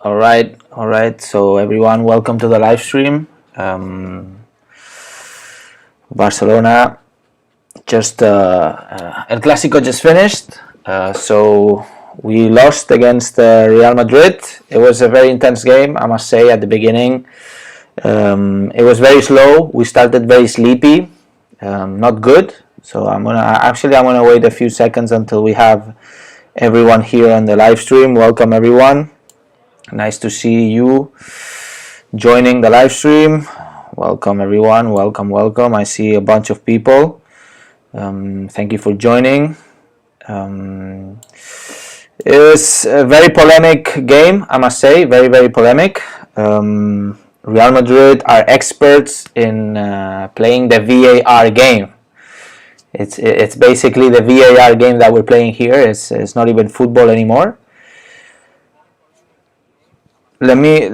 All right. So everyone, welcome to the live stream. Barcelona just ElClasico just finished. So we lost against Real Madrid. It was a very intense game, I must say. At the beginning, it was very slow. We started very sleepy, not good. So I'm gonna wait a few seconds until we have everyone here on the live stream. Welcome everyone. Nice to see you joining the live stream. Welcome everyone. Welcome. I see a bunch of people. Thank you for joining. It was a very polemic game, I must say. Very polemic. Real Madrid are experts in playing the VAR game. It's basically the VAR game that we're playing here. It's not even football anymore. Let me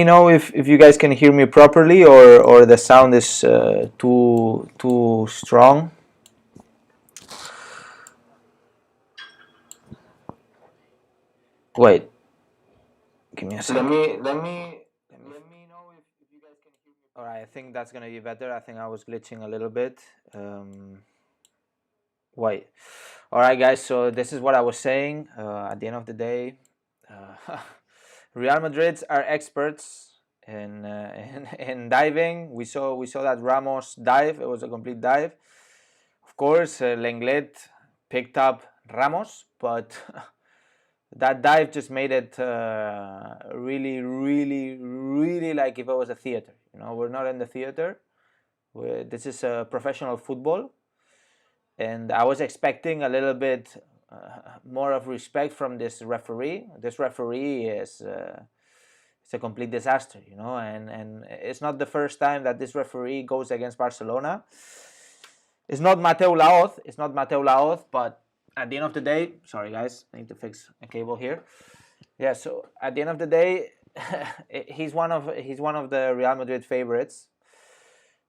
know if you guys can hear me properly, or the sound is too strong. Wait, give me a second. Let me know if you guys can hear me. All right, I think that's gonna be better. I think I was glitching a little bit. Wait. All right, guys. So this is what I was saying. At the end of the day, Real Madrid are experts in diving. We saw that Ramos dive. It was a complete dive. Of course, Lenglet picked up Ramos, but that dive just made it really like if it was a theater. We're not in the theater. This is professional football, and I was expecting a little bit more of respect from this referee. This referee is it's a complete disaster, and it's not the first time that this referee goes against Barcelona. It's not Mateu Laoz, but at the end of the day, sorry guys, I need to fix a cable here. Yeah, so at the end of the day, he's one of the Real Madrid favorites,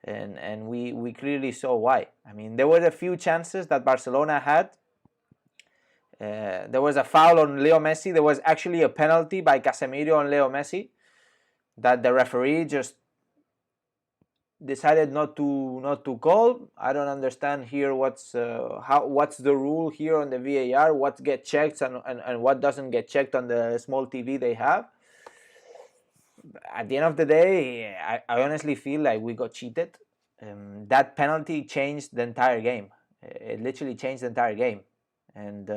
and we clearly saw why. I mean, there were a few chances that Barcelona had. There was a foul on Leo Messi. There was actually a penalty by Casemiro on Leo Messi that the referee just decided not to call. I don't understand here what's the rule here on the VAR, what gets checked and what doesn't get checked on the small TV they have. At the end of the day, I honestly feel like we got cheated. That penalty changed the entire game. It literally changed the entire game, and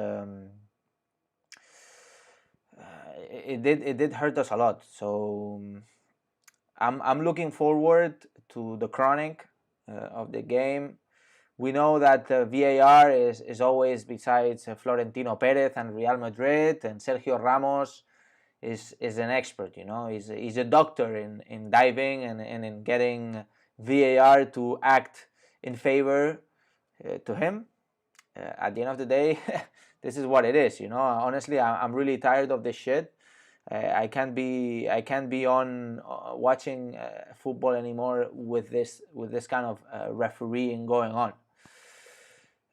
it did hurt us a lot. So I'm looking forward to the chronic of the game. We know that VAR is always, besides Florentino Perez and Real Madrid, and Sergio Ramos is an expert. He's a doctor in diving and in getting VAR to act in favor to him. At the end of the day, this is what it is. Honestly, I'm really tired of this shit. I can't be on watching football anymore with this kind of refereeing going on,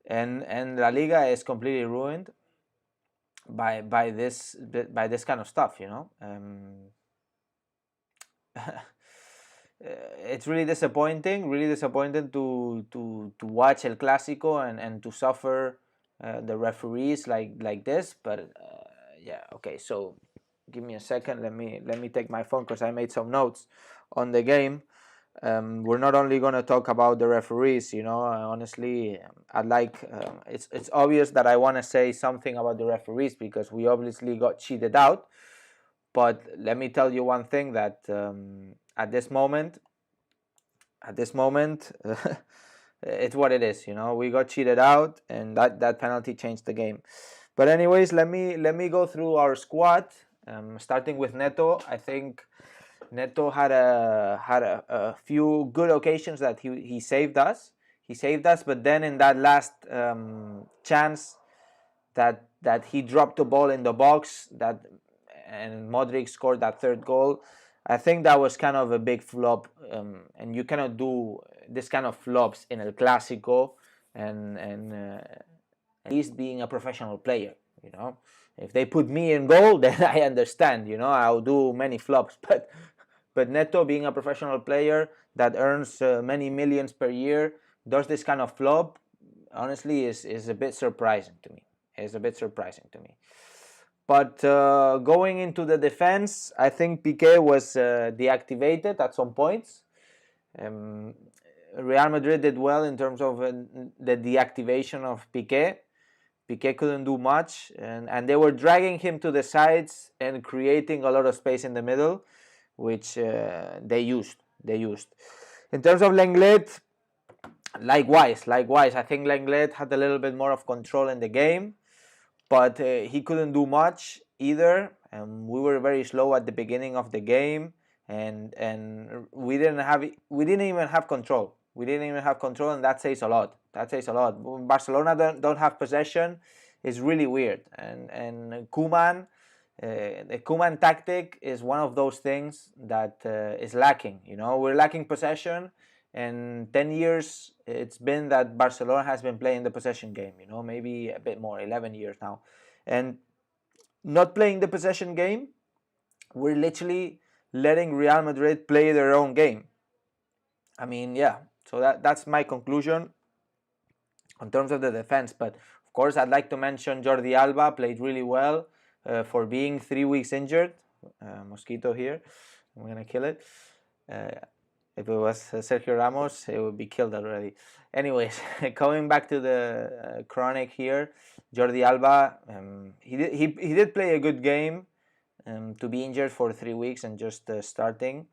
and La Liga is completely ruined by this kind of stuff. It's really disappointing to watch El Clásico and to suffer the referees like this. But yeah, okay, so give me a second. Let me take my phone because I made some notes on the game. We're not only going to talk about the referees. Honestly, I'd like it's obvious that I want to say something about the referees because we obviously got cheated out. But let me tell you one thing, that at this moment it's what it is. We got cheated out, and that penalty changed the game. But anyways, let me go through our squad. Starting with Neto. I think Neto had a few good occasions that he saved us. But then in that last chance that he dropped the ball in the box, and Modric scored that third goal, I think that was kind of a big flop. And you cannot do this kind of flops in El Clásico, and at least being a professional player. You know, if they put me in goal, then I understand. You know, I'll do many flops. But Neto, being a professional player that earns many millions per year, does this kind of flop, honestly, is a bit surprising to me. It's a bit surprising to me. But going into the defense, I think Piqué was deactivated at some points. Real Madrid did well in terms of the deactivation of Piqué. Piqué couldn't do much, and they were dragging him to the sides and creating a lot of space in the middle, which they used. In terms of Lenglet, likewise, I think Lenglet had a little bit more of control in the game, but he couldn't do much either. We were very slow at the beginning of the game, and we didn't even have control. And that says a lot. Barcelona don't have possession. It's really weird. And Koeman, the Koeman tactic is one of those things that is lacking. You know, we're lacking possession, and 10 years it's been that Barcelona has been playing the possession game. You know, maybe a bit more, 11 years now, and not playing the possession game. We're literally letting Real Madrid play their own game. I mean, yeah. So that's my conclusion in terms of the defense. But of course, I'd like to mention Jordi Alba played really well for being 3 weeks injured. Mosquito here. I'm gonna kill it. If it was Sergio Ramos, it would be killed already. Anyways, coming back to the chronic here, Jordi Alba, he did play a good game to be injured for 3 weeks and just starting.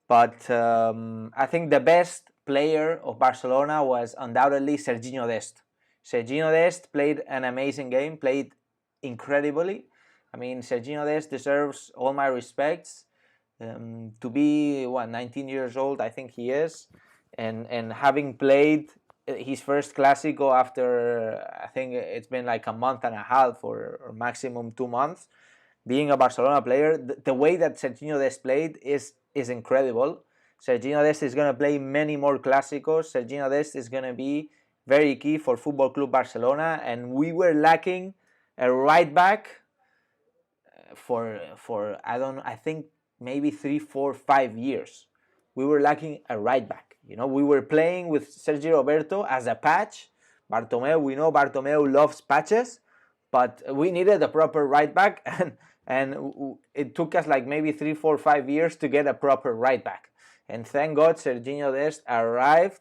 But I think the best player of Barcelona was undoubtedly Sergiño Dest. Sergiño Dest played an amazing game, played incredibly. I mean, Sergiño Dest deserves all my respects. To be 19 years old, I think he is, and having played his first Clásico after, I think it's been like a month and a half or maximum 2 months, being a Barcelona player, the way that Sergiño Dest played is incredible. Sergiño Dest is going to play many more Clásicos. Sergiño Dest is going to be very key for Football Club Barcelona, and we were lacking a right back for I think maybe 3, 4, 5 years. We were lacking a right back. You know, we were playing with Sergi Roberto as a patch. Bartomeu, we know Bartomeu loves patches, but we needed a proper right back, and it took us like maybe 3, 4, 5 years to get a proper right back. And thank God Sergiño Dest arrived,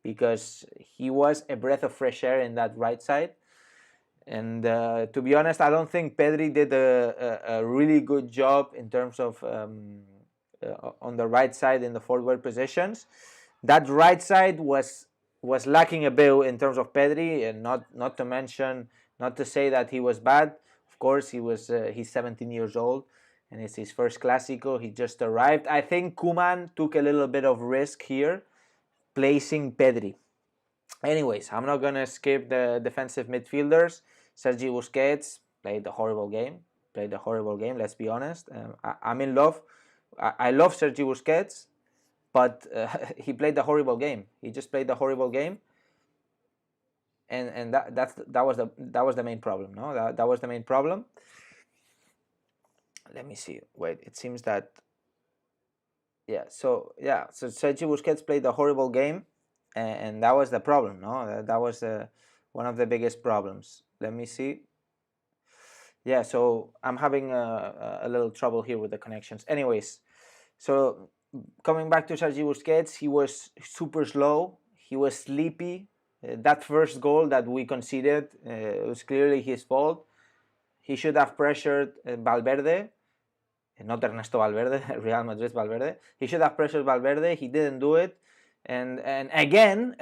because he was a breath of fresh air in that right side. And to be honest, I don't think Pedri did a really good job in terms of on the right side in the forward positions. That right side was lacking a bit in terms of Pedri, and not to mention, not to say that he was bad. Of course, he's 17 years old, and it's his first Clásico. He just arrived. I think Koeman took a little bit of risk here, placing Pedri. Anyways, I'm not going to skip the defensive midfielders. Sergi Busquets played a horrible game. Let's be honest. I'm in love. I love Sergi Busquets, but he played a horrible game. He just played a horrible game, and that was the main problem. No, that was the main problem. Let me see. Wait, it seems that. So Sergi Busquets played a horrible game, and that was the problem. No, that was one of the biggest problems. Let me see. Yeah, so I'm having a little trouble here with the connections. Anyways, so coming back to Sergi Busquets, he was super slow. He was sleepy. That first goal that we conceded was clearly his fault. He should have pressured Valverde, not Ernesto Valverde, Real Madrid's Valverde. He should have pressured Valverde. He didn't do it. And again,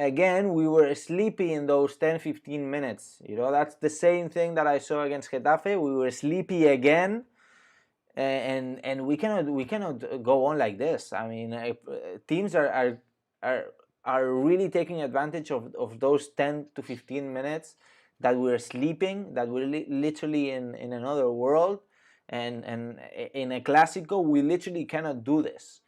we were sleepy in those 10-15 minutes. You know, that's the same thing that I saw against Getafe. We were sleepy again, and we cannot go on like this. I mean, teams are really taking advantage of those 10 to 15 minutes that we're sleeping, that we're literally in another world, and in a Clásico we literally cannot do this.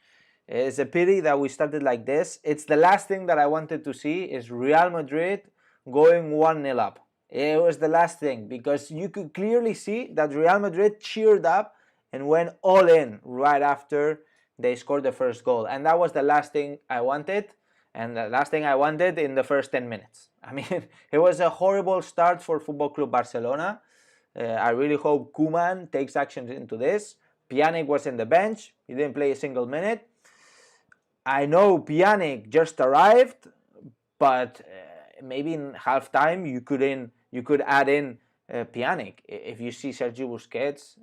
It's a pity that we started like this. It's the last thing that I wanted to see, is Real Madrid going 1-0 up. It was the last thing, because you could clearly see that Real Madrid cheered up and went all in right after they scored the first goal. And that was the last thing I wanted, and the last thing I wanted in the first 10 minutes. I mean, it was a horrible start for Football Club Barcelona. I really hope Koeman takes action into this. Pjanic was in the bench. He didn't play a single minute. I know Pjanic just arrived, but maybe in halftime you could add in Pjanic. If you see Sergio Busquets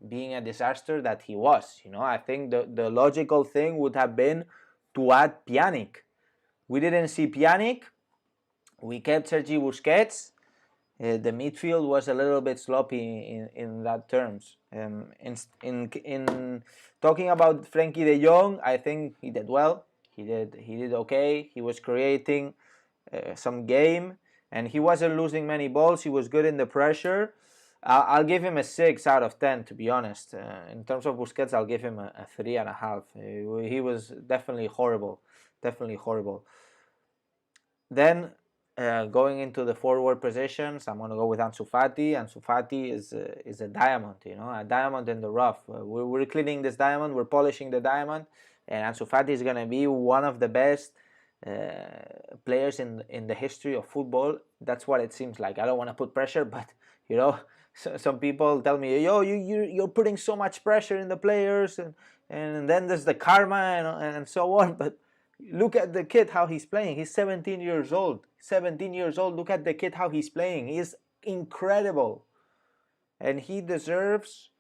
being a disaster that he was, I think the logical thing would have been to add Pjanic. We didn't see Pjanic. We kept Sergio Busquets. The midfield was a little bit sloppy in that terms. In talking about Frenkie de Jong, I think he did well. He did okay. He was creating some game, and he wasn't losing many balls. He was good in the pressure. I'll give him a 6 out of 10, to be honest. In terms of Busquets, I'll give him a 3.5. He was definitely horrible. Then going into the forward positions, I'm going to go with Ansu Fati. Ansu Fati is a diamond, a diamond in the rough. We're cleaning this diamond, we're polishing the diamond, and Ansu Fati is going to be one of the best players in the history of football. That's what it seems like. I don't want to put pressure, but some people tell me, you're putting so much pressure in the players, and then there's the karma and so on. But look at the kid, how he's playing. He's 17 years old. Look at the kid, how he's playing. He is incredible, and he deserves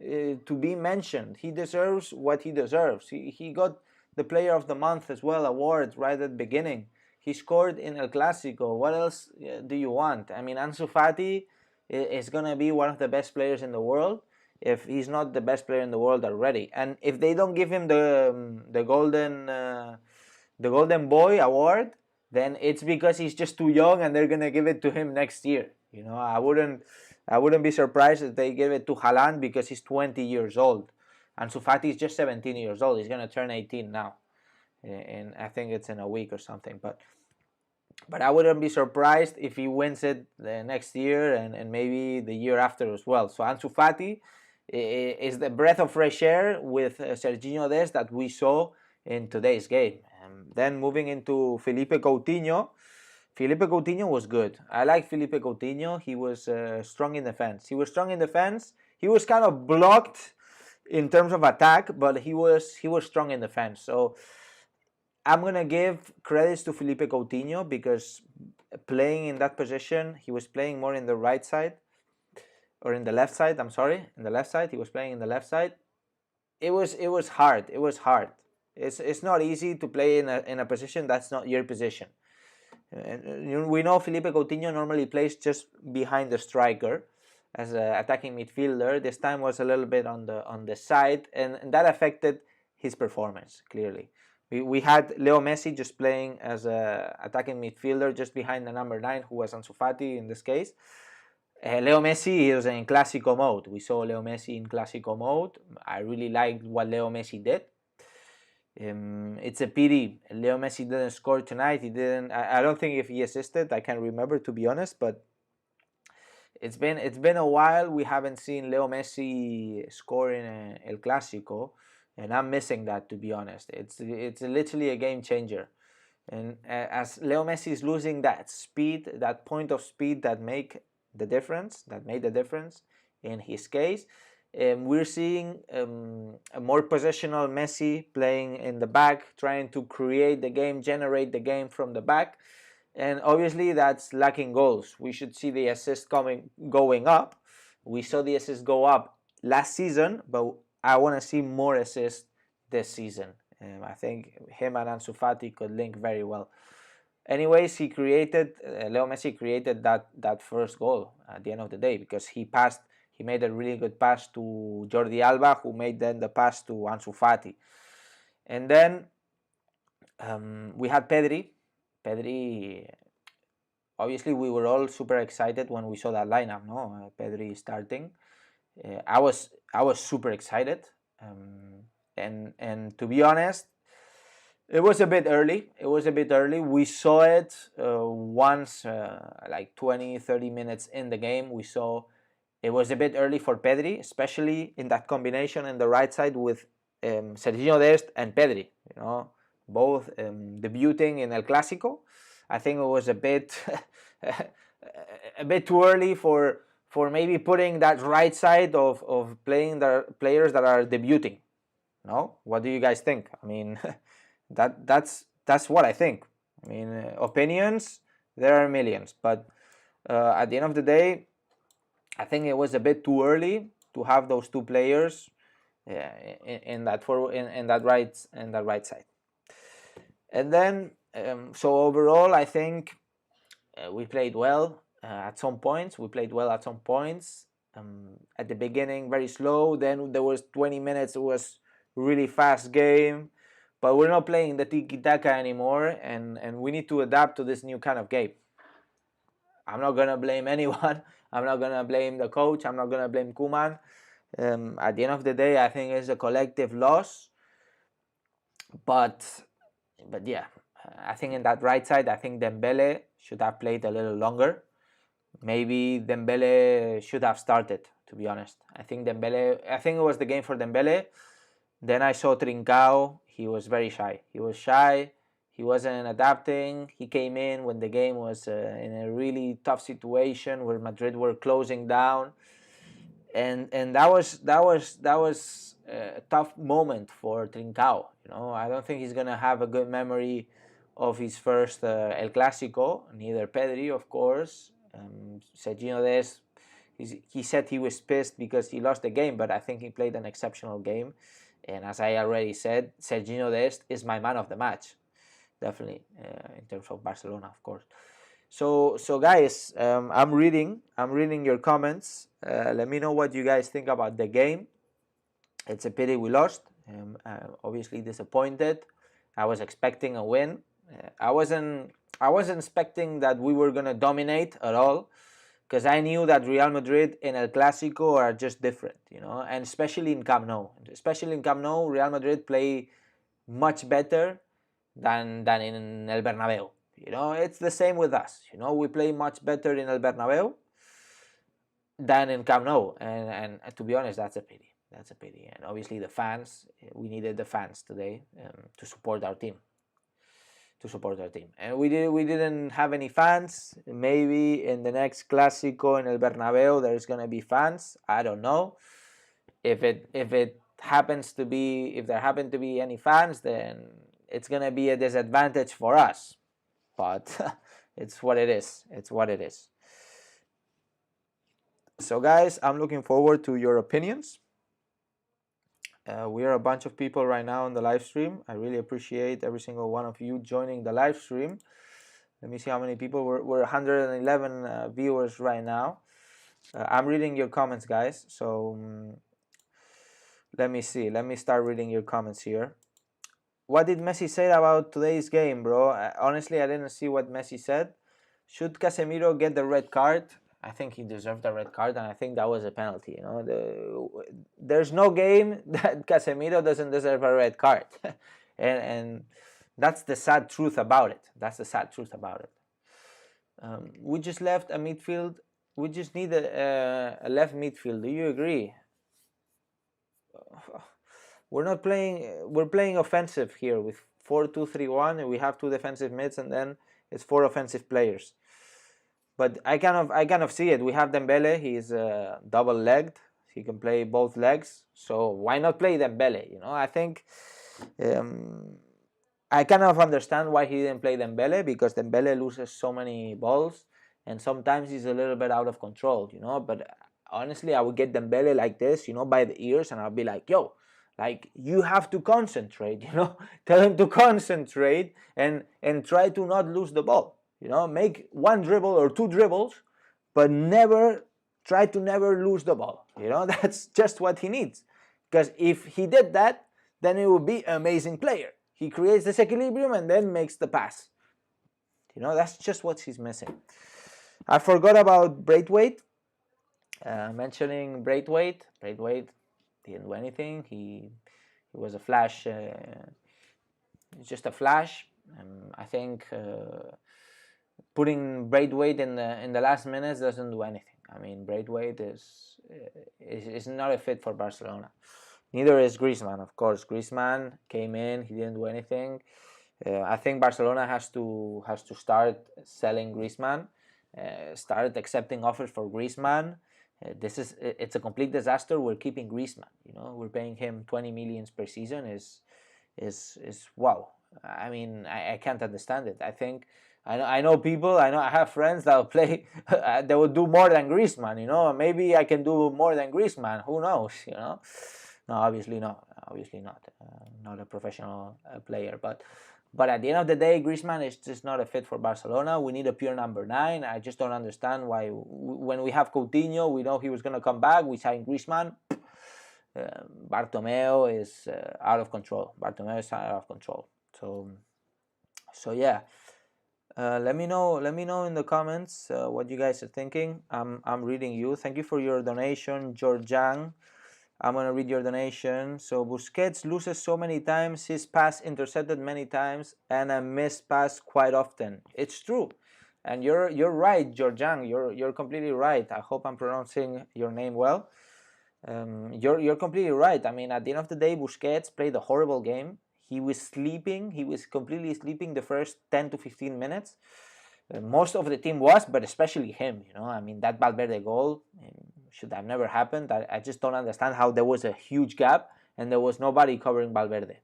to be mentioned. He deserves what he deserves. He got the Player of the Month as well award right at the beginning. He scored in ElClasico. What else do you want? I mean, Ansu Fati is going to be one of the best players in the world, if he's not the best player in the world already. And if they don't give him the Golden Boy award, then it's because he's just too young, and they're going to give it to him next year. I wouldn't be surprised if they give it to Haaland because he's 20 years old. Ansu Fati is just 17 years old. He's going to turn 18 now, and I think it's in a week or something. But I wouldn't be surprised if he wins it the next year and maybe the year after as well. So Ansu Fati is the breath of fresh air with Sergiño Dest that we saw in today's game. Then moving into Felipe Coutinho. Felipe Coutinho was good. I like Felipe Coutinho. He was strong in defense. He was kind of blocked in terms of attack, but he was strong in defense. So I'm going to give credits to Felipe Coutinho, because playing in that position, he was playing more in the right side, or in the left side, I'm sorry. In the left side, he was playing in the left side. It was hard. It's not easy to play in a position that's not your position. We know Felipe Coutinho normally plays just behind the striker as an attacking midfielder. This time was a little bit on the side, and that affected his performance clearly. We had Leo Messi just playing as an attacking midfielder just behind the number 9, who was Ansu Fati in this case. Leo Messi is in Clásico mode. We saw Leo Messi in Clásico mode. I really liked what Leo Messi did. It's a pity Leo Messi didn't score tonight. He didn't. I don't think if he assisted. I can't remember, to be honest. But it's been a while. We haven't seen Leo Messi score in ElClasico, and I'm missing that, to be honest. It's literally a game changer. And as Leo Messi is losing that speed, that point of speed that made the difference in his case, we're seeing a more positional Messi playing in the back, trying to create the game, generate the game from the back, and obviously that's lacking goals. We should see the assists going up. We saw the assists go up last season, but I want to see more assists this season. I think him and Ansu Fati could link very well. Anyways, Leo Messi created that first goal at the end of the day, because he made a really good pass to Jordi Alba, who made then the pass to Ansu Fati. And then we had Pedri. Obviously we were all super excited when we saw that lineup, no? Pedri starting. I was super excited. And to be honest, It was a bit early. It was a bit early. We saw it once, like 20, 30 minutes in the game. We saw it was a bit early for Pedri, especially in that combination in the right side with Sergiño Dest and Pedri. You know, both debuting in ElClasico. I think it was a bit a bit too early for maybe putting that right side of playing the players that are debuting. No, what do you guys think? I mean, that's what I think. I mean, opinions, there are millions, but at the end of the day, I think it was a bit too early to have those two players in that right side. And then, so overall, I think we played well at some points. We played well at some points. At the beginning, very slow. Then there was 20 minutes. It was really fast game. But we're not playing the tiki-taka anymore, and we need to adapt to this new kind of game. I'm not going to blame anyone. I'm not going to blame the coach. I'm not going to blame Koeman. At the end of the day, I think it's a collective loss. But yeah, I think in that right side, I think Dembele should have played a little longer. Maybe Dembele should have started, to be honest. I think it was the game for Dembele. Then I saw Trincao. He was very shy. He was shy. He wasn't adapting. He came in when the game was in a really tough situation where Madrid were closing down, and that was a tough moment for Trincao. You know, I don't think he's gonna have a good memory of his first ElClasico. Neither Pedri, of course. Sergiño Dest, he said he was pissed because he lost the game, but I think he played an exceptional game. And as I already said, Sergiño Dest is my man of the match, definitely, in terms of Barcelona, of course. So guys, I'm reading your comments. Let me know what you guys think about the game. It's a pity we lost. Obviously disappointed. I was expecting a win. I wasn't expecting that we were gonna dominate at all, because I knew that Real Madrid in ElClasico are just different, you know, and especially in Camp Nou. Real Madrid play much better than in El Bernabeu. You know, it's the same with us. You know, we play much better in El Bernabeu than in Camp Nou, and to be honest, that's a pity. That's a pity. And obviously the fans, we needed the fans today to support our team. And we didn't have any fans. Maybe in the next Clásico in El Bernabeu there's gonna be fans. I don't know. If there happen to be any fans, then it's gonna be a disadvantage for us. But it's what it is. So guys, I'm looking forward to your opinions. We are a bunch of people right now on the live stream. I really appreciate every single one of you joining the live stream. Let me see how many people. We're 111 viewers right now. I'm reading your comments, guys. So let me see. Let me start reading your comments here. What did Messi say about today's game, bro? Honestly, I didn't see what Messi said. Should Casemiro get the red card? I think he deserved a red card, and I think that was a penalty. You know, there's no game that Casemiro doesn't deserve a red card, and that's the sad truth about it. We just left a midfield. We just need a left midfield. Do you agree? We're playing offensive here with 4-2-3-1, and we have two defensive mids, and then it's four offensive players. But I kind of see it. We have Dembele. He's double-legged. He can play both legs. So why not play Dembele? You know, I think I kind of understand why he didn't play Dembele, because Dembele loses so many balls, and sometimes he's a little bit out of control. You know, but honestly, I would get Dembele like this, you know, by the ears, and I'll be like, yo, like, you have to concentrate. You know, tell him to concentrate and try to not lose the ball. You know, make one dribble or two dribbles, but try to never lose the ball. You know, that's just what he needs. Because if he did that, then it would be an amazing player. He creates this equilibrium and then makes the pass. You know, that's just what he's missing. I forgot about Braithwaite. Mentioning Braithwaite. Braithwaite didn't do anything. He was a flash It's just a flash. I think putting Braithwaite in the last minutes doesn't do anything. I mean, Braithwaite is not a fit for Barcelona. Neither is Griezmann, of course. Griezmann came in, he didn't do anything. I think Barcelona has to start selling Griezmann, start accepting offers for Griezmann. It's a complete disaster. We're keeping Griezmann. You know, we're paying him 20 millions per season. Is wow. I mean, I can't understand it. I think I know people. I have friends that will play. They will do more than Griezmann. You know, maybe I can do more than Griezmann. Who knows? You know, no, obviously not. Obviously not. Not a professional player, but at the end of the day, Griezmann is just not a fit for Barcelona. We need a pure number 9. I just don't understand why, when we have Coutinho, we know he was going to come back. We signed Griezmann. Bartomeu is out of control. Bartomeu is out of control. So yeah. Let me know in the comments what you guys are thinking. I'm reading you. Thank you for your donation, Georgiang. I'm going to read your donation. So Busquets loses so many times, his pass intercepted many times, and a missed pass quite often. It's true. And you're right, Georgiang. You're completely right. I hope I'm pronouncing your name well. You're completely right. I mean, at the end of the day, Busquets played a horrible game. He was sleeping. He was completely sleeping the first 10 to 15 minutes. Most of the team was, but especially him. You know, I mean, that Valverde goal should have never happened. I just don't understand how there was a huge gap and there was nobody covering Valverde.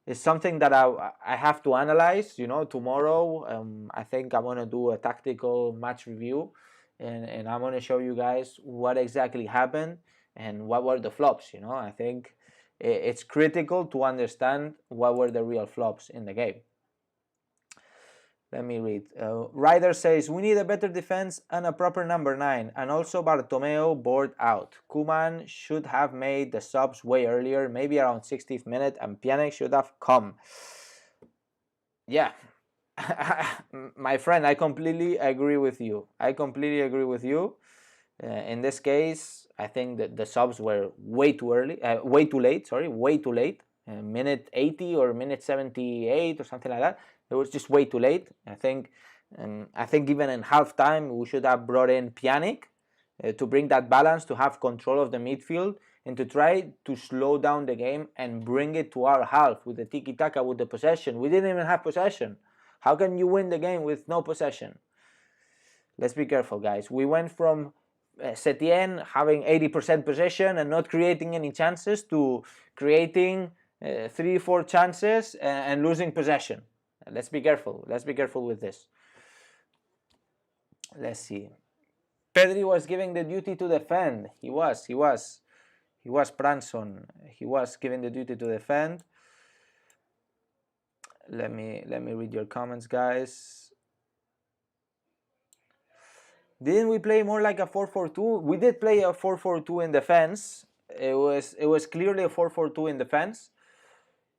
It's something that I have to analyze. You know, tomorrow I think I'm gonna do a tactical match review, and I'm gonna show you guys what exactly happened and what were the flops. You know, I think it's critical to understand what were the real flops in the game. Let me read. Ryder says, we need a better defense and a proper number 9. And also Bartomeu bored out. Koeman should have made the subs way earlier, maybe around 60th minute, and Pjanic should have come. Yeah. My friend, I completely agree with you. In this case, I think that the subs were way too late. Minute 80 or minute 78 or something like that. It was just way too late. I think even in halftime we should have brought in Pjanic to bring that balance, to have control of the midfield, and to try to slow down the game and bring it to our half with the tiki-taka, with the possession. We didn't even have possession. How can you win the game with no possession? Let's be careful, guys. We went from Setien having 80% possession and not creating any chances to creating 3-4 chances and losing possession. Let's be careful. Let's be careful with this. Let's see. Pedri was giving the duty to defend. He was Branson. He was giving the duty to defend. Let me read your comments, guys. Didn't we play more like a 4-4-2? We did play a 4-4-2 in defense. It was clearly a 4-4-2 in defense.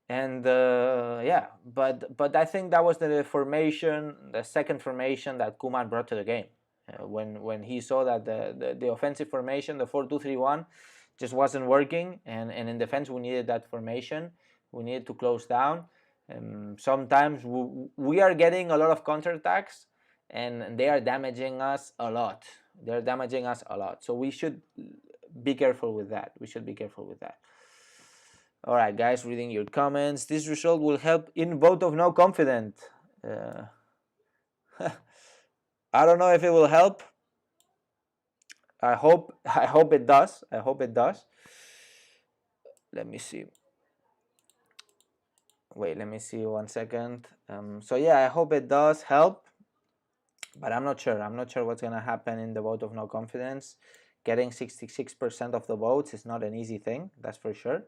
And yeah, but I think that was the formation, the second formation that Koeman brought to the game. When he saw that the offensive formation, the 4-2-3-1, just wasn't working, and in defense we needed that formation. We needed to close down. Sometimes we are getting a lot of counterattacks, and they are damaging us a lot. So we should be careful with that. All right, guys, reading your comments. This result will help in vote of no confidence. I don't know if it will help. I hope it does. Let me see. Wait, let me see 1 second. So yeah, I hope it does help, but I'm not sure. What's gonna happen in the vote of no confidence. Getting 66% of the votes is not an easy thing, that's for sure.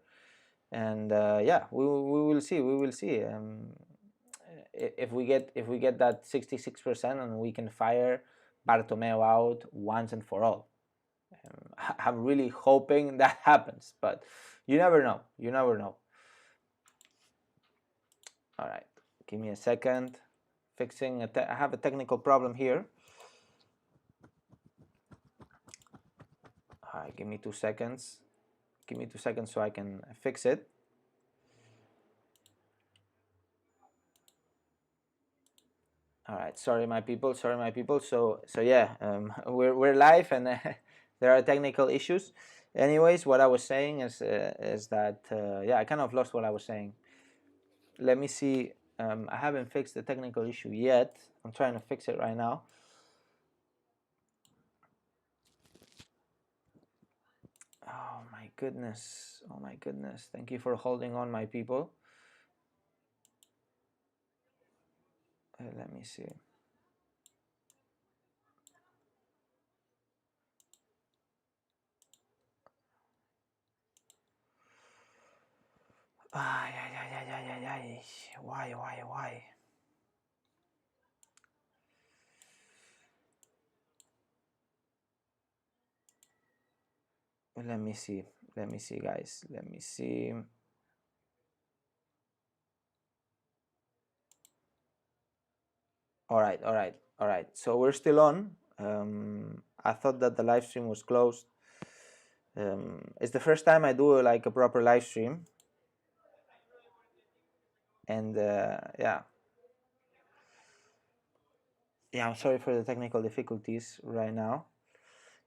And yeah, we will see. If we get that 66% and we can fire Bartomeu out once and for all. I'm really hoping that happens, but you never know. All right, give me a second. I have a technical problem here. All right, give me 2 seconds. So I can fix it. right, sorry my people. So yeah, we're live, and there are technical issues. Anyways, what I was saying is that yeah, I kind of lost what I was saying. Let me see. I haven't fixed the technical issue yet. I'm trying to fix it right now. Oh my goodness. Oh my goodness. Thank you for holding on, my people. Let me see. Why? Let me see, guys. Let me see. All right. So we're still on. I thought that the live stream was closed. It's the first time I do like a proper live stream, and yeah, I'm sorry for the technical difficulties right now.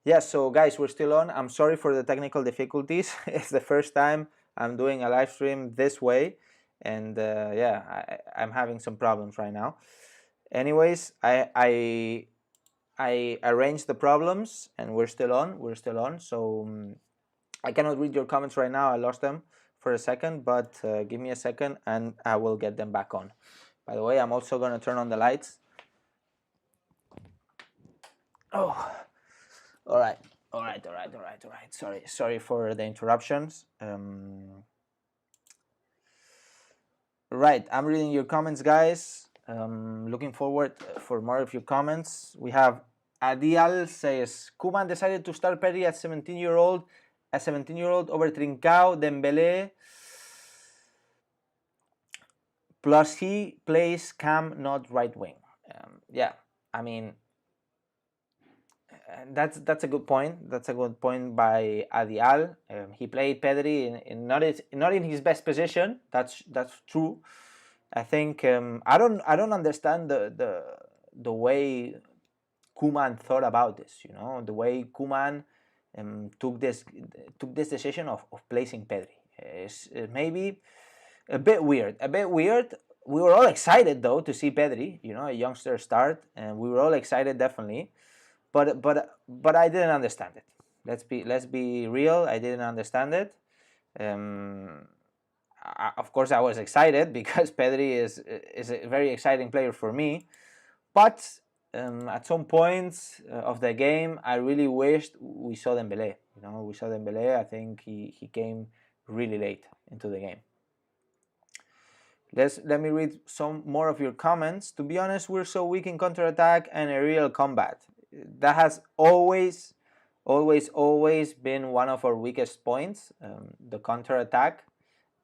Yeah, so guys, we're still on. I'm sorry for the technical difficulties. It's the first time I'm doing a live stream this way, and yeah, I'm having some problems right now. Anyways, I arranged the problems, and we're still on. So I cannot read your comments right now. I lost them for a second, but give me a second and I will get them back on. By the way, I'm also going to turn on the lights. Oh, all right. Sorry for the interruptions. Right, I'm reading your comments, guys. Looking forward for more of your comments. We have Adial says, Koeman decided to start Pedri at 17-year-old over Trincao, Dembélé, plus he plays cam, not right wing. Yeah, I mean, that's a good point. That's a good point by Adial. He played Pedri not in his best position. That's true. I think I don't understand the way Koeman thought about this. You know, the way Koeman took this decision of placing Pedri. It's maybe a bit weird. We were all excited though to see Pedri, you know, a youngster start, and we were all excited definitely. But I didn't understand it. Let's be real. I didn't understand it. Of course, I was excited because Pedri is a very exciting player for me. But at some points of the game, I really wished we saw Dembélé. You know, we saw Dembélé. I think he came really late into the game. Let me read some more of your comments. To be honest, we're so weak in counterattack and aerial combat. That has always been one of our weakest points, the counterattack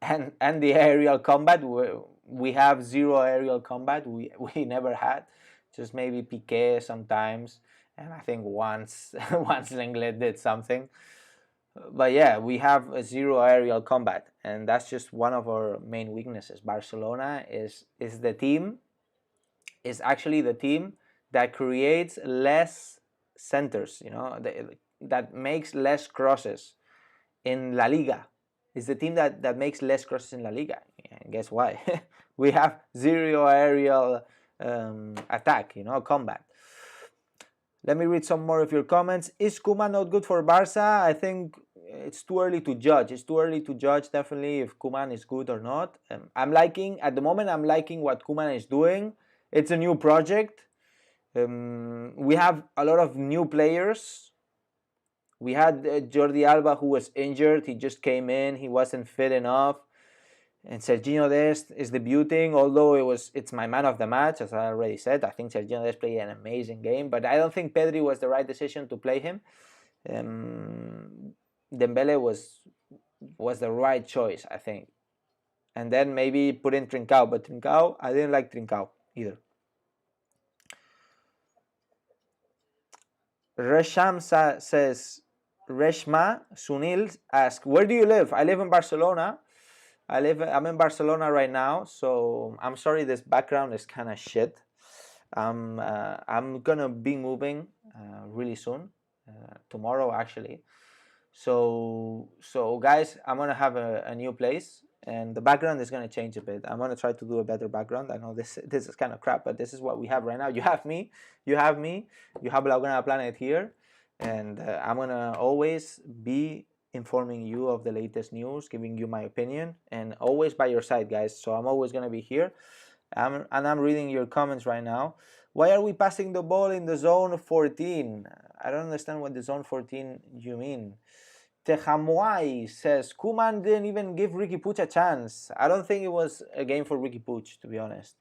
and the aerial combat. We have zero aerial combat. We never had, just maybe Piqué sometimes, and I think once Lenglet did something. But yeah, we have a zero aerial combat, and that's just one of our main weaknesses. Barcelona is actually the team that creates less centers, you know, that makes less crosses in La Liga. Is the team that makes less crosses in La Liga. And guess why? We have zero aerial attack, you know, combat. Let me read some more of your comments. Is Koeman not good for Barca? I think it's too early to judge. It's too early to judge definitely if Koeman is good or not. I'm liking what Koeman is doing. It's a new project. We have a lot of new players. We had Jordi Alba, who was injured. He just came in. He wasn't fit enough. And Sergiño Dest is debuting, although it's my man of the match, as I already said. I think Sergiño Dest played an amazing game, but I don't think Pedri was the right decision to play him. Dembélé was the right choice, I think. And then maybe put in Trincao, but Trincao, I didn't like Trincao either. Resham says, Reshma Sunil asks, where do you live? I live in Barcelona. I'm in Barcelona right now, so I'm sorry this background is kind of shit. I'm gonna be moving really soon, tomorrow actually. So guys, I'm gonna have a new place, and the background is gonna change a bit. I'm gonna try to do a better background. I know this is kind of crap, but this is what we have right now. You have me, you have Blaugrana Planet here, and I'm gonna always be informing you of the latest news, giving you my opinion, and always by your side, guys. So I'm always gonna be here. And I'm reading your comments right now. Why are we passing the ball in the zone 14? I don't understand what the zone 14 you mean. Tejamuay says Koeman didn't even give Ricky Puig a chance. I don't think it was a game for Ricky Puig, to be honest.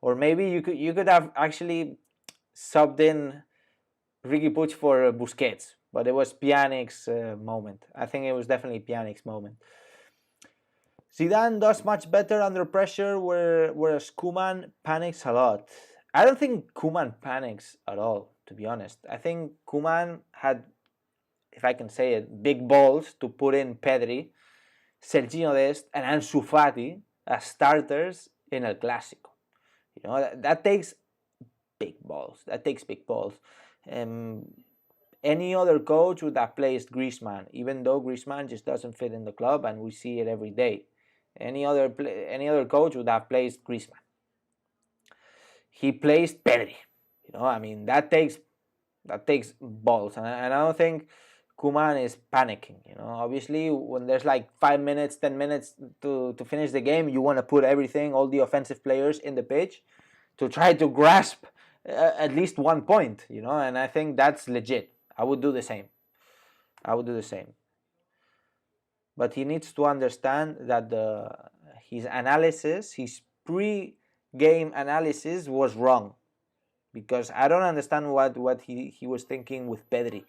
Or maybe you could have actually subbed in Ricky Puig for Busquets, but it was Pjanic's moment. I think it was definitely Pjanic's moment. Zidane does much better under pressure, whereas Koeman panics a lot. I don't think Koeman panics at all, to be honest. I think Koeman had, if I can say it, big balls to put in Pedri, Sergiño Dest, and Ansu Fati as starters in ElClasico. You know, that takes big balls. That takes big balls. Any other coach would have placed Griezmann, even though Griezmann just doesn't fit in the club, and we see it every day. Any other coach would have placed Griezmann. He placed Pedri. You know, I mean, that takes balls, and I don't think Koeman is panicking. You know, obviously when there's like 5 minutes, 10 minutes to finish the game, you want to put everything, all the offensive players in the pitch to try to grasp at least 1 point. You know, and I think that's legit. I would do the same. But he needs to understand that his analysis, his pre-game analysis was wrong, because I don't understand what he was thinking with Pedri.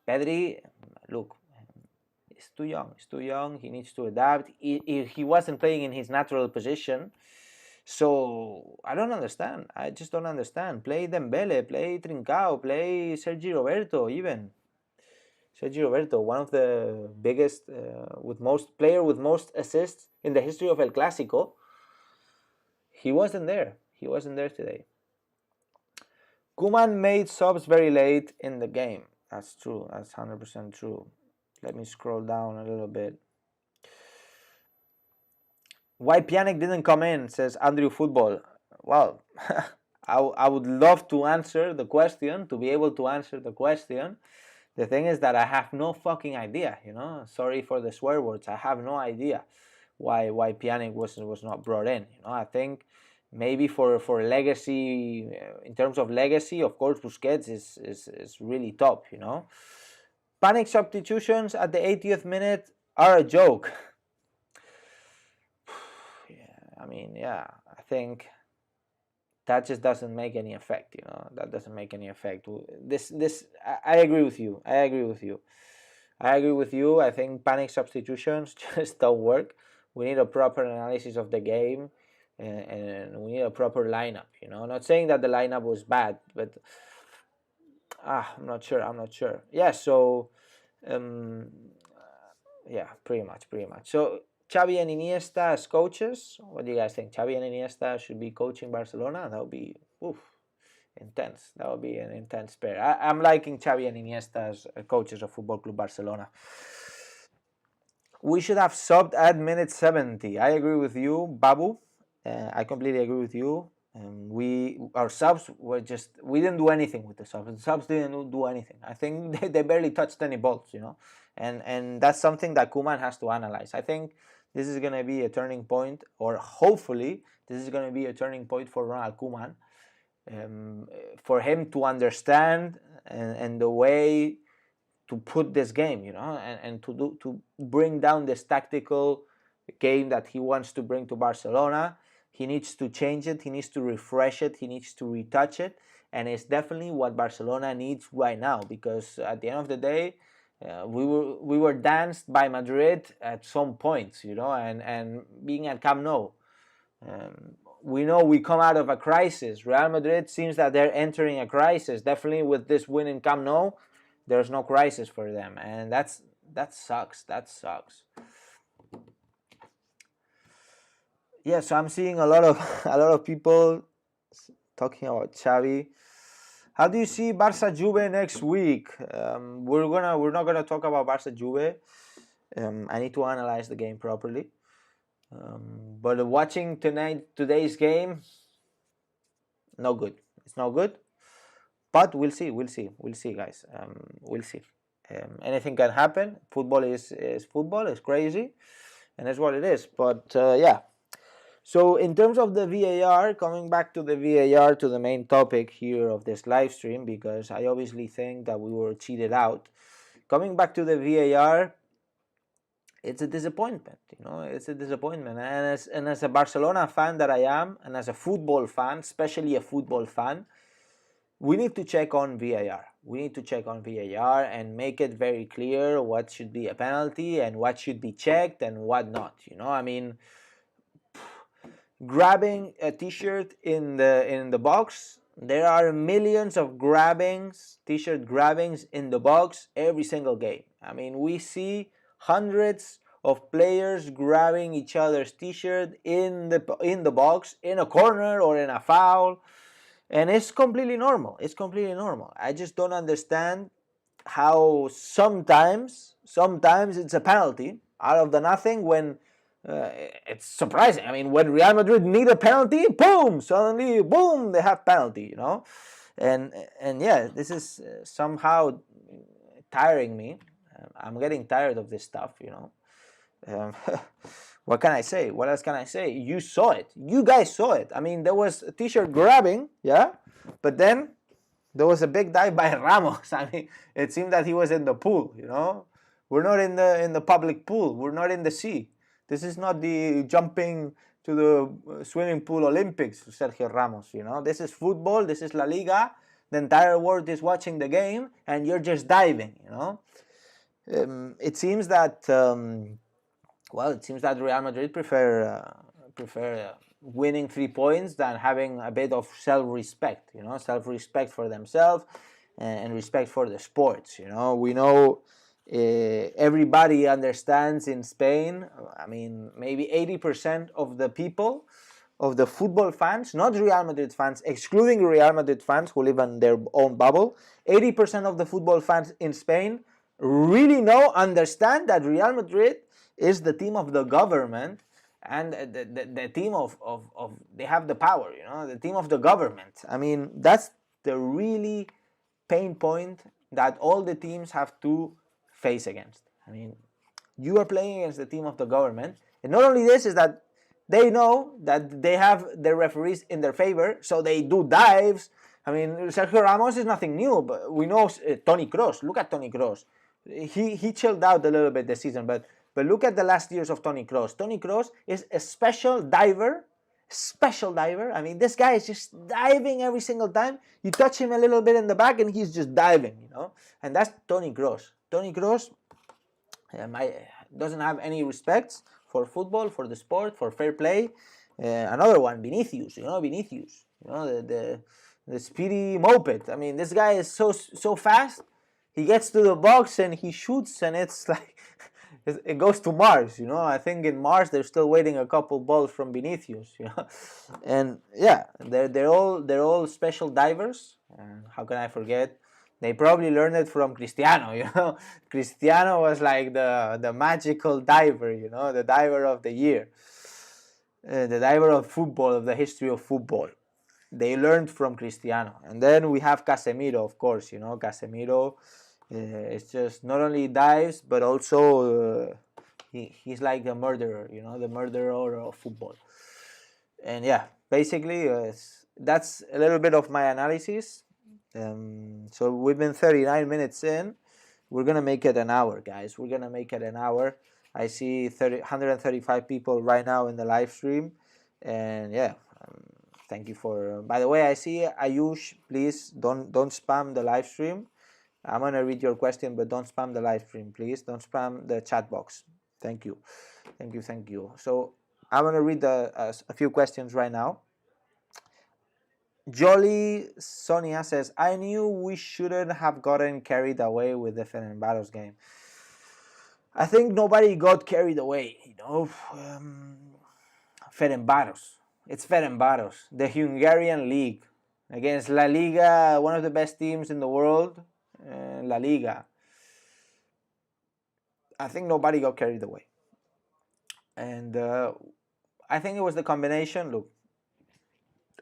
Pedri, look, he's too young. He needs to adapt. He wasn't playing in his natural position. So I don't understand. I just don't understand. Play Dembele, play Trincao, play Sergi Roberto even. Sergi Roberto, one of the biggest, with most assists in the history of ElClasico. He wasn't there. He wasn't there today. Koeman made subs very late in the game. That's true. That's 100% true. Let me scroll down a little bit. Why Pjanic didn't come in, says Andrew Football. Well, I would love to answer the question, to be able to answer the question. The thing is that I have no fucking idea, you know. Sorry for the swear words. I have no idea why Pjanic was not brought in. You know, I think maybe for legacy, in terms of legacy, of course, Busquets is really top, you know. Panic substitutions at the 80th minute are a joke. I mean, yeah, I think that just doesn't make any effect, you know. That doesn't make any effect. I agree with you. I think panic substitutions just don't work. We need a proper analysis of the game, and we need a proper lineup, you know. Not saying that the lineup was bad, but I'm not sure. Yeah, so yeah, pretty much. So Xavi and Iniesta as coaches, what do you guys think? Xavi and Iniesta should be coaching Barcelona? That would be intense. That would be an intense pair. I'm liking Xavi and Iniesta as coaches of Football Club Barcelona. We should have subbed at minute 70. I agree with you, Babu. I completely agree with you. Our subs were we didn't do anything with the subs. The subs didn't do anything. I think they barely touched any balls, you know. And that's something that Koeman has to analyze. I think this is going to be a turning point, or hopefully this is going to be a turning point for Ronald Koeman, for him to understand and the way to put this game, you know, and to bring down this tactical game that he wants to bring to Barcelona. He needs to change it. He needs to refresh it. He needs to retouch it. And it's definitely what Barcelona needs right now, because at the end of the day, we were danced by Madrid at some points, you know, and being at Camp Nou, we know we come out of a crisis. Real Madrid seems that they're entering a crisis. Definitely with this win in Camp Nou, there's no crisis for them, and that sucks. That sucks. Yeah, so I'm seeing a lot of people talking about Xavi. How do you see Barça Juve next week? We're not gonna talk about Barça Juve. I need to analyze the game properly. But watching today's game, no good. It's no good. But we'll see, guys. We'll see. Anything can happen. Football is football. It's crazy, and that's what it is. But yeah. So in terms of the VAR, coming back to the VAR, to the main topic here of this live stream, because I obviously think that we were cheated out. Coming back to the VAR, it's a disappointment. It's a disappointment. And as a Barcelona fan that I am, and as a football fan, especially a football fan, we need to check on VAR. We need to check on VAR and make it very clear what should be a penalty and what should be checked and what not. I mean, grabbing a t-shirt in the box, there are millions of t-shirt grabbings in the box every single game. I mean, we see hundreds of players grabbing each other's t-shirt in the box, in a corner or in a foul. And it's completely normal. I just don't understand how sometimes it's a penalty out of the nothing when it's surprising. I mean, when Real Madrid need a penalty, suddenly, they have penalty, And yeah, this is somehow tiring me. I'm getting tired of this stuff, What can I say? What else can I say? You saw it. You guys saw it. I mean, there was a t-shirt grabbing, yeah? But then there was a big dive by Ramos. I mean, it seemed that he was in the pool, We're not in the public pool. We're not in the sea. This is not the jumping to the swimming pool Olympics, Sergio Ramos, This is football. This is La Liga. The entire world is watching the game, and you're just diving, It seems that... it seems that Real Madrid prefer winning 3 points than having a bit of self-respect, self-respect for themselves and respect for the sports. We know everybody understands in Spain. I mean, maybe 80% of the people, of the football fans, not Real Madrid fans, excluding Real Madrid fans who live in their own bubble, 80% of the football fans in Spain really understand that Real Madrid is the team of the government and the team of they have the power, the team of the government. I mean, that's the really pain point that all the teams have to face against. I mean, you are playing against the team of the government, and not only this is that they know that they have their referees in their favor, so they do dives. I mean, Sergio Ramos is nothing new, but we know Toni Kroos. Look at Toni Kroos. He chilled out a little bit this season, but look at the last years of Toni Kroos. Toni Kroos is a special diver. I mean, this guy is just diving every single time. You touch him a little bit in the back and he's just diving, And that's Toni Kroos. Toni Kroos doesn't have any respect for football, for the sport, for fair play. Another one, Vinicius, the speedy moped. I mean, this guy is so fast. He gets to the box and he shoots, and it's like it goes to Mars. I think in Mars they're still waiting a couple balls from Vinicius. And yeah, they're all special divers. How can I forget? They probably learned it from Cristiano. Cristiano was like the magical diver. The diver of the year, the diver of football, of the history of football. They learned from Cristiano. And then we have Casemiro, of course. Casemiro. It's just not only dives, but also he's like the murderer, the murderer of football. And yeah, basically that's a little bit of my analysis. So we've been 39 minutes in. We're gonna make it an hour, guys. We're gonna make it an hour. I see 135 people right now in the live stream, and yeah, thank you for. By the way, I see Ayush. Please don't spam the live stream. I'm going to read your question, but don't spam the live stream, please. Don't spam the chat box. Thank you. So I'm going to read a few questions right now. Jolly Sonia says, I knew we shouldn't have gotten carried away with the Fenerbahce game. I think nobody got carried away, Fenerbahce. It's Fenerbahce, the Hungarian league. against La Liga, one of the best teams in the world, La Liga. I think nobody got carried away. And I think it was the combination. Look,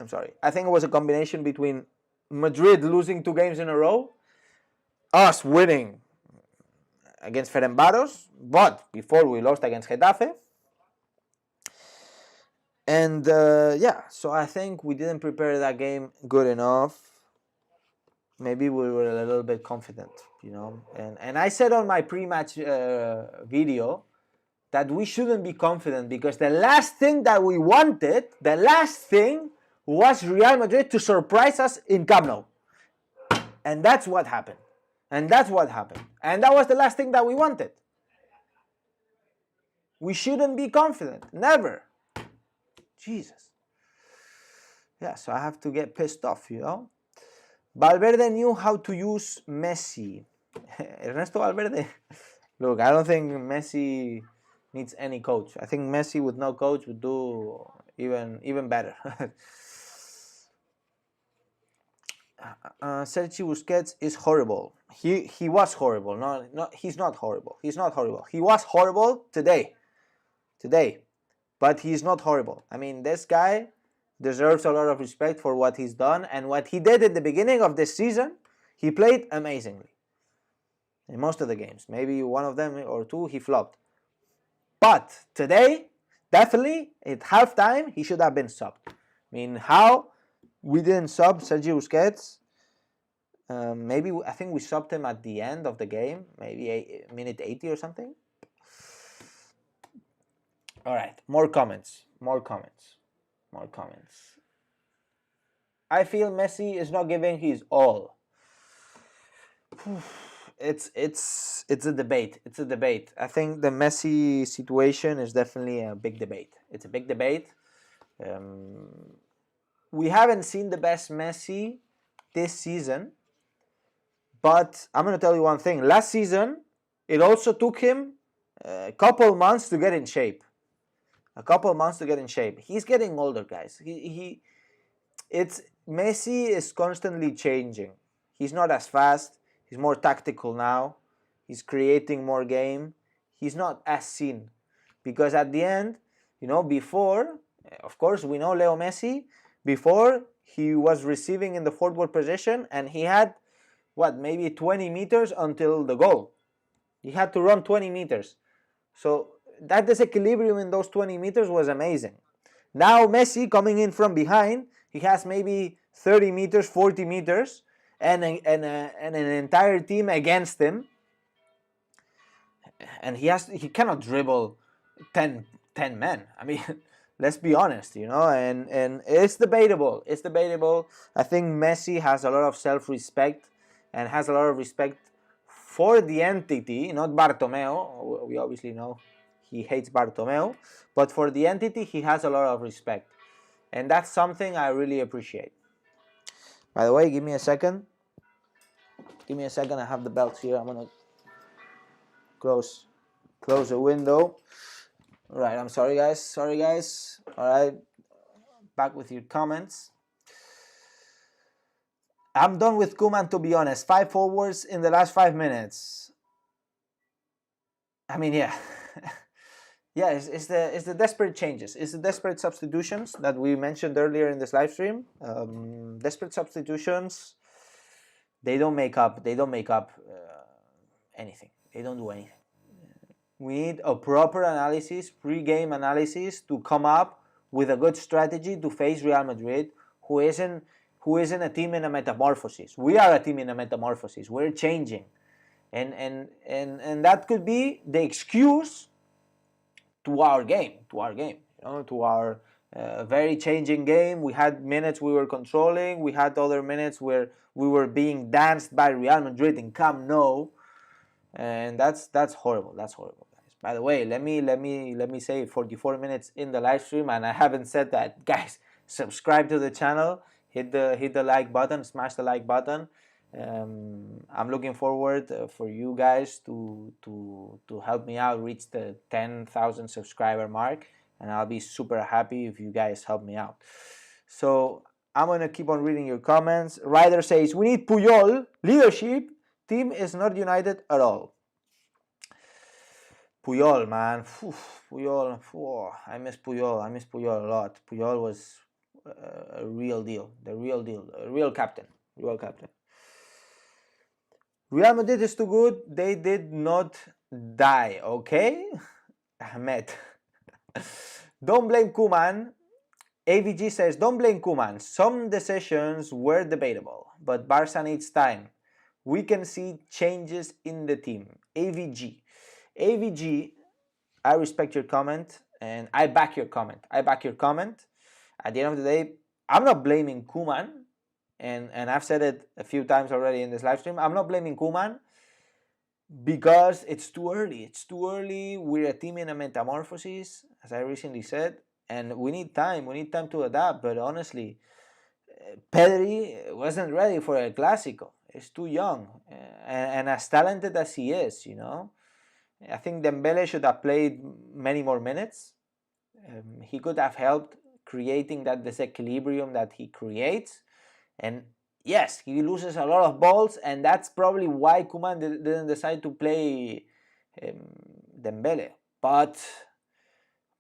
I'm sorry. I think it was a combination between Madrid losing 2 games in a row, us winning against Ferencváros, but before we lost against Getafe. And yeah, so I think we didn't prepare that game good enough. Maybe we were a little bit confident, you know. And I said on my pre-match video that we shouldn't be confident because the last thing that we wanted, the last thing was Real Madrid to surprise us in Camp Nou. And that's what happened. And that's what happened. And that was the last thing that we wanted. We shouldn't be confident. Never. Jesus. Yeah, so I have to get pissed off, you know. Valverde knew how to use Messi. Ernesto Valverde. Look, I don't think Messi needs any coach. I think Messi with no coach would do even better. Sergi Busquets is horrible. He was horrible. No, he's not horrible. He's not horrible. He was horrible today, but he's not horrible. I mean, this guy deserves a lot of respect for what he's done and what he did at the beginning of this season. He played amazingly in most of the games. Maybe one of them or two he flopped, but today, definitely at halftime, he should have been subbed. I mean, how we didn't sub Sergio Busquets? Maybe I think we subbed him at the end of the game, maybe minute 80 or something. All right, more comments. I feel Messi is not giving his all. It's a debate. I think the Messi situation is definitely a big debate. It's a big debate. We haven't seen the best Messi this season, but I'm going to tell you one thing. Last season, it also took him a couple months to get in shape. He's getting older, guys. Messi is constantly changing. He's not as fast. He's more tactical now. He's creating more game. He's not as seen. Because at the end, you know, before, of course, we know Leo Messi. Before, he was receiving in the forward position and he had, maybe 20 meters until the goal. He had to run 20 meters. So that disequilibrium in those 20 meters was amazing. Now Messi coming in from behind, he has maybe 30 meters, 40 meters, and an entire team against him. And he cannot dribble 10 men. I mean, let's be honest, you know, and it's debatable. I think Messi has a lot of self-respect and has a lot of respect for the entity, not Bartomeu. We obviously know he hates Bartomeu, but for the entity, he has a lot of respect. And that's something I really appreciate. By the way, give me a second. I have the belts here. I'm going to close the window. All right, I'm sorry, guys. All right, back with your comments. I'm done with Koeman, to be honest. 5 forwards in the last 5 minutes. I mean, yeah. Yeah, it's the desperate changes. It's the desperate substitutions that we mentioned earlier in this live stream. Desperate substitutions, they don't make up anything. They don't do anything. We need a proper analysis, pre-game analysis, to come up with a good strategy to face Real Madrid, who isn't a team in a metamorphosis. We are a team in a metamorphosis. We're changing, and that could be the excuse to our game, you know, to our very changing game. We had minutes we were controlling. We had other minutes where we were being danced by Real Madrid in Camp Nou, and that's horrible. That's horrible. By the way, let me say 44 minutes in the live stream, and I haven't said that, guys. Subscribe to the channel, hit the like button, smash the like button. I'm looking forward for you guys to help me out reach the 10,000 subscriber mark, and I'll be super happy if you guys help me out. So I'm going to keep on reading your comments. Ryder says, we need Puyol. Leadership. Team is not united at all. Puyol, man. Puyol. I miss Puyol. I miss Puyol a lot. Puyol was a real deal. The real deal. A real captain. Real captain. Real Madrid is too good. They did not die, okay? Ahmed. Don't blame Koeman. AVG says, don't blame Koeman. Some decisions were debatable, but Barca needs time. We can see changes in the team. AVG. AVG, I respect your comment, and I back your comment. I back your comment. At the end of the day, I'm not blaming Koeman, and I've said it a few times already in this live stream. I'm not blaming Koeman because it's too early. It's too early. We're a team in a metamorphosis, as I recently said, and we need time. We need time to adapt. But honestly, Pedri wasn't ready for ElClasico. He's too young, and as talented as he is, you know. I think Dembele should have played many more minutes. He could have helped creating that disequilibrium that he creates. And yes, he loses a lot of balls, and that's probably why Koeman didn't decide to play Dembele. But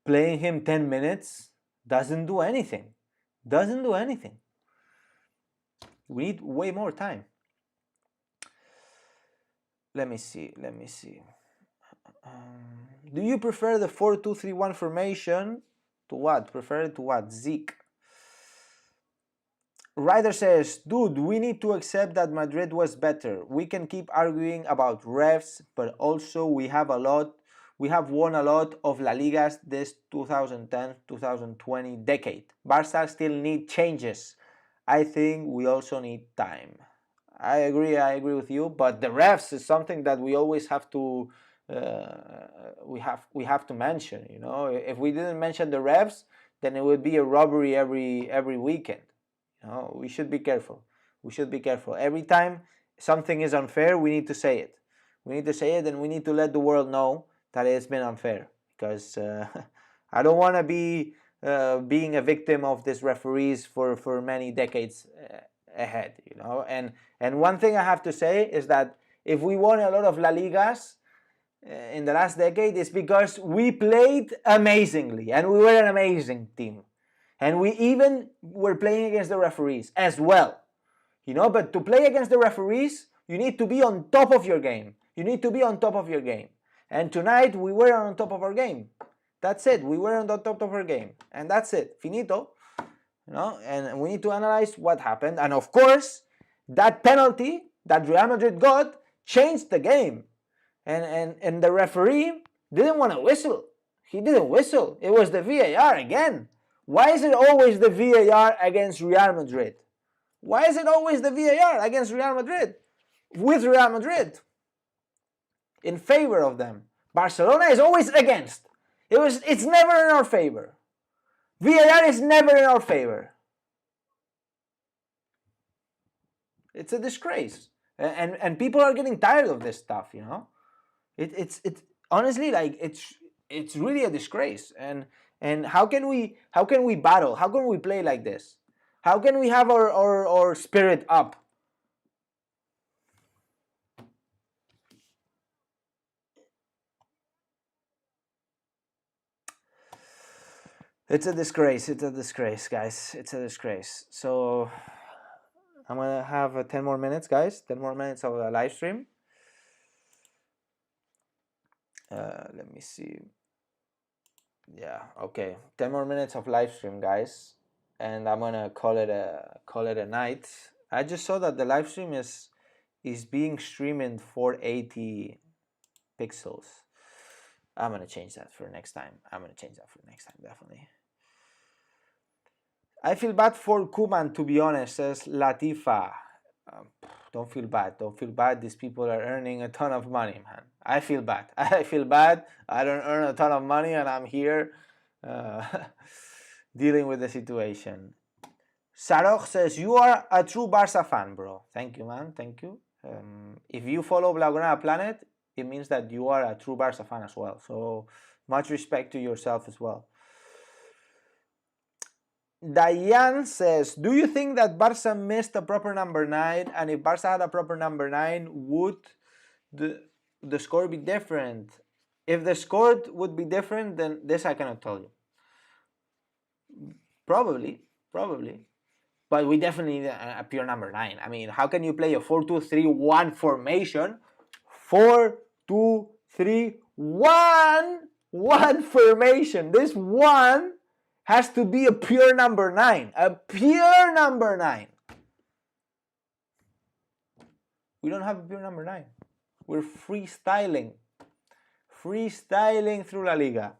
playing him 10 minutes doesn't do anything. Doesn't do anything. We need way more time. Let me see. Do you prefer the 4-2-3-1 formation to what? Prefer it to what? Zeke. Ryder says, dude, we need to accept that Madrid was better. We can keep arguing about refs, but also we have won a lot of La Ligas this 2010-2020 decade. Barca still need changes. I think we also need time. I agree with you, but the refs is something that we always have to we have to mention, you know. If we didn't mention the refs, then it would be a robbery every weekend. You know, we should be careful. We should be careful. Every time something is unfair, we need to say it. We need to say it, and we need to let the world know that it's been unfair. Because I don't want to be being a victim of these referees for many decades ahead. You know, and one thing I have to say is that if we won a lot of La Ligas in the last decade, it's because we played amazingly, and we were an amazing team. And we even were playing against the referees as well. You know, but to play against the referees, you need to be on top of your game. You need to be on top of your game. And tonight, we were on top of our game. That's it. We were on the top of our game. And that's it. Finito. You know, and we need to analyze what happened. And of course, that penalty that Real Madrid got changed the game. And the referee didn't want to whistle. He didn't whistle. It was the VAR again. Why is it always the VAR against Real Madrid? Why is it always the VAR against Real Madrid? With Real Madrid. In favor of them. Barcelona is always against. It's never in our favor. VAR is never in our favor. It's a disgrace. And people are getting tired of this stuff, you know? It's honestly, like, it's really a disgrace. And how can we battle? How can we play like this? How can we have our spirit up? It's a disgrace. It's a disgrace, guys. It's a disgrace. So I'm gonna have 10 more minutes, guys. 10 more minutes of a live stream. Let me see. Yeah, okay. 10 more minutes of live stream, guys, and I'm gonna call it a night. I just saw that the live stream is being streamed in 480 pixels. I'm gonna change that for next time. Definitely. I feel bad for Koeman, to be honest, says Latifa. Don't feel bad. Don't feel bad. These people are earning a ton of money, man. I feel bad. I feel bad. I don't earn a ton of money, and I'm here dealing with the situation. Sarok says, you are a true Barca fan, bro. Thank you, man. Thank you. If you follow Blaugrana Planet, it means that you are a true Barca fan as well. So much respect to yourself as well. Diane says, do you think that Barca missed a proper number 9? And if Barca had a proper number 9, would the score be different? If the score would be different, then this I cannot tell you. Probably. But we definitely need a pure number 9. I mean, how can you play a 4-2-3-1 formation? 4-2-3-1 formation. This one has to be a pure number 9. A pure number 9. We don't have a pure number 9. We're freestyling. Freestyling through La Liga.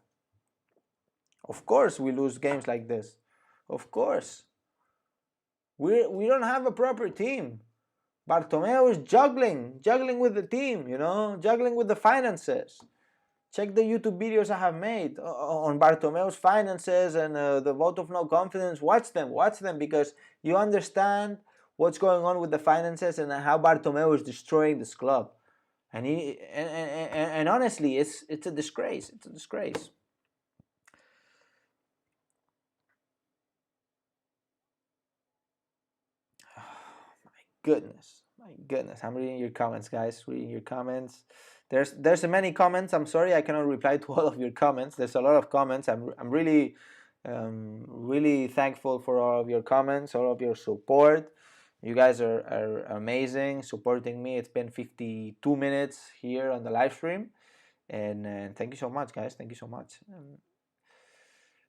Of course we lose games like this. Of course. We don't have a proper team. Bartomeu is juggling with the team, you know, juggling with the finances. Check the YouTube videos I have made on Bartomeu's finances and the vote of no confidence. Watch them because you understand what's going on with the finances and how Bartomeu is destroying this club. And honestly, it's a disgrace. It's a disgrace. My goodness, I'm reading your comments, guys. Reading your comments. There's many comments. I'm sorry I cannot reply to all of your comments. There's a lot of comments. I'm really really thankful for all of your comments, all of your support. You guys are amazing, supporting me. It's been 52 minutes here on the live stream, and thank you so much, guys. Thank you so much.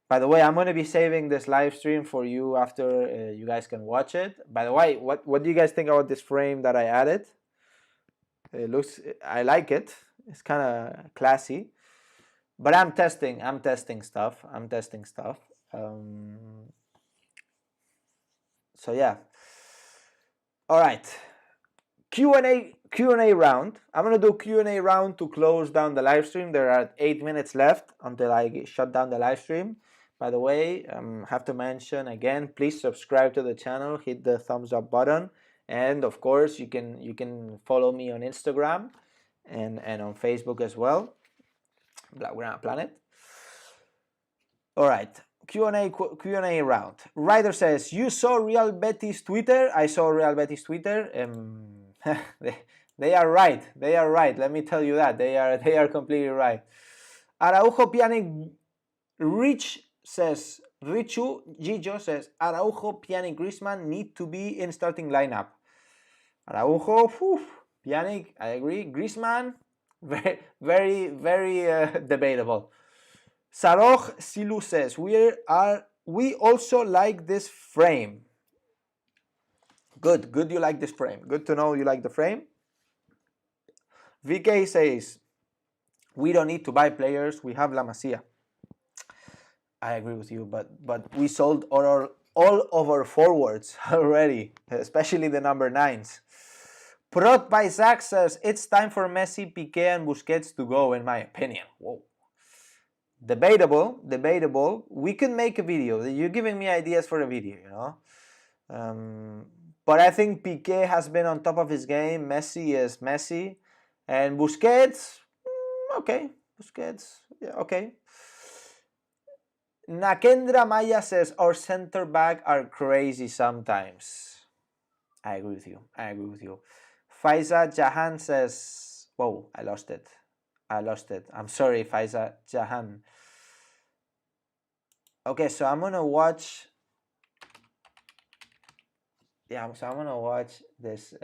By the way, I'm going to be saving this live stream for you after you guys can watch it. By the way, what do you guys think about this frame that I added? I like it. It's kind of classy. But I'm testing stuff. So yeah. All right. Q&A round. I'm going to do Q&A round to close down the live stream. There are 8 minutes left until I shut down the live stream. By the way, have to mention again, please subscribe to the channel, hit the thumbs up button, and of course you can follow me on Instagram and on Facebook as well. Blaugrana Planet. All right, Q&A round. Ryder says, you saw Real Betis Twitter? I saw Real Betis Twitter. They are right. Let me tell you that they are completely right. Araujo, Pjanic, Gijo says, Araujo, Pjanic, Griezmann need to be in starting lineup. Araujo, Pjanic, I agree. Griezmann, very debatable. Saroj Silu says, we also like this frame. Good you like this frame. Good to know you like the frame. VK says, we don't need to buy players, we have La Masia. I agree with you, but we sold all of our forwards already, especially the number 9s. Prot by Zach says, it's time for Messi, Piqué, and Busquets to go, in my opinion. Whoa. Debatable. We could make a video. You're giving me ideas for a video, you know. But I think Piqué has been on top of his game. Messi is Messi. And Busquets, okay. Busquets, yeah, okay. Nakendra Maya says, our center back are crazy sometimes. I agree with you. Faiza Jahan says, whoa, I lost it. I'm sorry, Faiza Jahan. Okay, so I'm gonna watch. Yeah, so I'm gonna watch this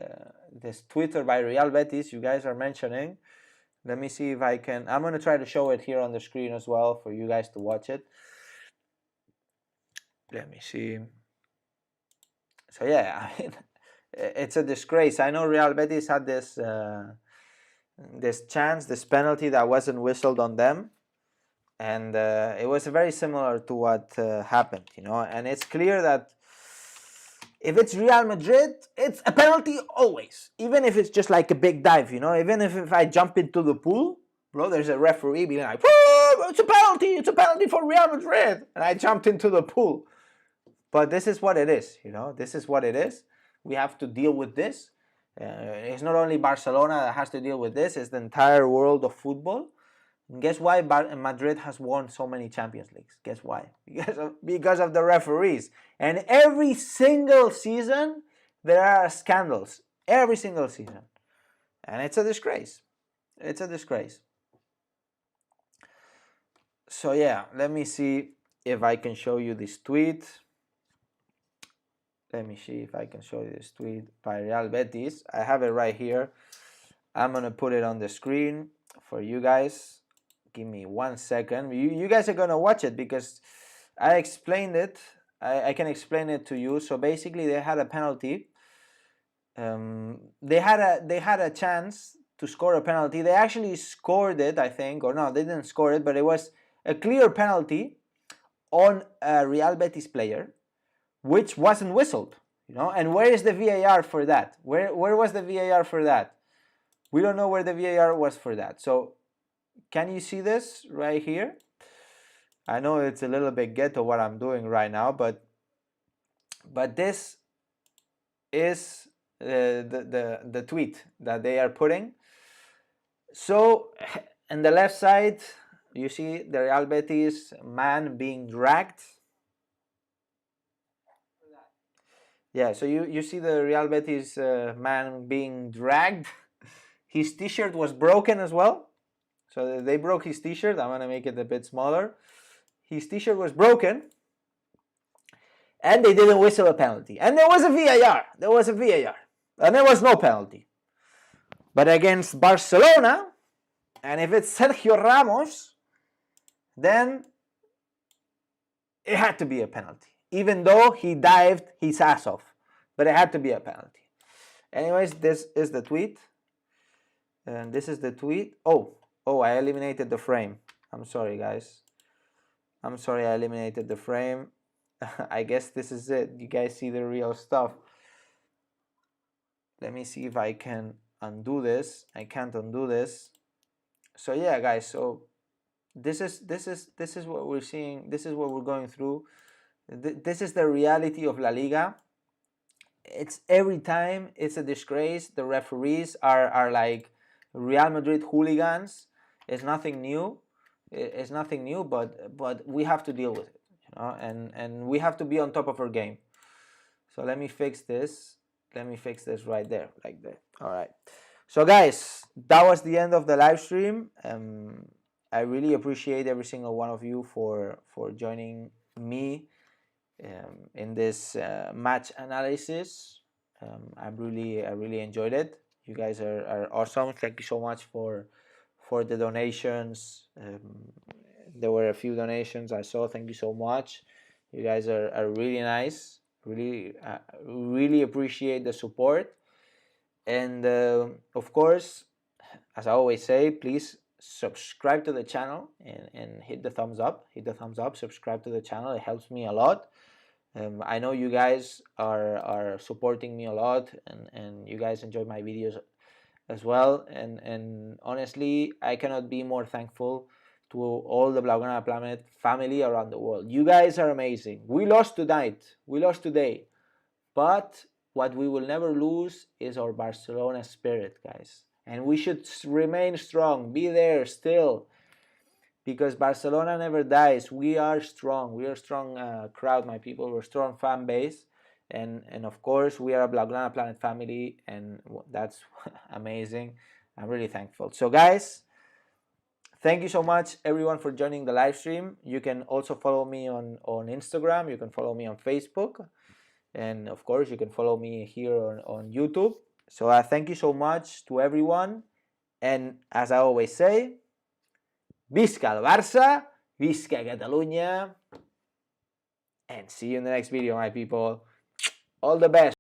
Twitter by Real Betis you guys are mentioning. Let me see if I can. I'm gonna try to show it here on the screen as well for you guys to watch it. Let me see. So yeah, I mean, it's a disgrace. I know Real Betis had this this penalty that wasn't whistled on them, and it was very similar to what happened, you know. And it's clear that if it's Real Madrid, it's a penalty always, even if it's just like a big dive, you know. Even if I jump into the pool, bro, there's a referee being like, it's a penalty for Real Madrid, and I jumped into the pool. But this is what it is, you know. This is what it is. We have to deal with this. It's not only Barcelona that has to deal with this, it's the entire world of football. Guess why Madrid has won so many Champions Leagues? Guess why? Because of the referees. And every single season, there are scandals. Every single season. And it's a disgrace. It's a disgrace. So yeah, let me see if I can show you this tweet. Let me see if I can show you this tweet by Real Betis. I have it right here. I'm going to put it on the screen for you guys. Give me 1 second. You guys are going to watch it because I explained it. I can explain it to you. So basically they had a penalty. They had a chance to score a penalty. They actually scored it, I think. Or no, they didn't score it. But it was a clear penalty on a Real Betis player, which wasn't whistled. And where is the VAR for that? Where was the VAR for that? We don't know where the VAR was for that. So can you see this right here? I know it's a little bit ghetto what I'm doing right now, but this is the tweet that they are putting. So in the left side, you see the Real Betis man being dragged. Yeah, so you see the Real Betis man being dragged. His t-shirt was broken as well. So they broke his t-shirt. I'm going to make it a bit smaller. His t-shirt was broken. And they didn't whistle a penalty. And there was a VAR. There was a VAR. And there was no penalty. But against Barcelona, and if it's Sergio Ramos, then it had to be a penalty. Even though he dived his ass off. But it had to be a penalty. Anyways, this is the tweet. And this is the tweet. Oh, I eliminated the frame. I'm sorry, guys. I'm sorry I eliminated the frame. I guess this is it. You guys see the real stuff. Let me see if I can undo this. I can't undo this. So yeah, guys. So this is what we're seeing. This is what we're going through. This is the reality of La Liga. It's every time it's a disgrace. The referees are like Real Madrid hooligans. It's nothing new. It's nothing new, but we have to deal with it, and we have to be on top of our game. So let me fix this. Let me fix this right there, like that. All right. So guys, that was the end of the live stream. I really appreciate every single one of you for joining me in this match analysis. I really enjoyed it. You guys are awesome. Thank you so much for the donations. There were a few donations I saw. Thank you so much. You guys are really nice. Really appreciate the support. And of course, as I always say, please subscribe to the channel and hit the thumbs up. Hit the thumbs up. Subscribe to the channel. It helps me a lot. I know you guys are supporting me a lot, and you guys enjoy my videos as well. And honestly, I cannot be more thankful to all the Blaugrana Planet family around the world. You guys are amazing. We lost tonight. We lost today. But what we will never lose is our Barcelona spirit, guys. And we should remain strong. Be there still. Because Barcelona never dies. We are strong. We are a strong crowd, my people. We're a strong fan base. And of course, we are a Blaugrana Planet family. And that's amazing. I'm really thankful. So guys, thank you so much, everyone, for joining the live stream. You can also follow me on Instagram. You can follow me on Facebook. And of course, you can follow me here on YouTube. So thank you so much to everyone. And as I always say, Visca el Barça, Visca Catalunya, and see you in the next video, my people. All the best.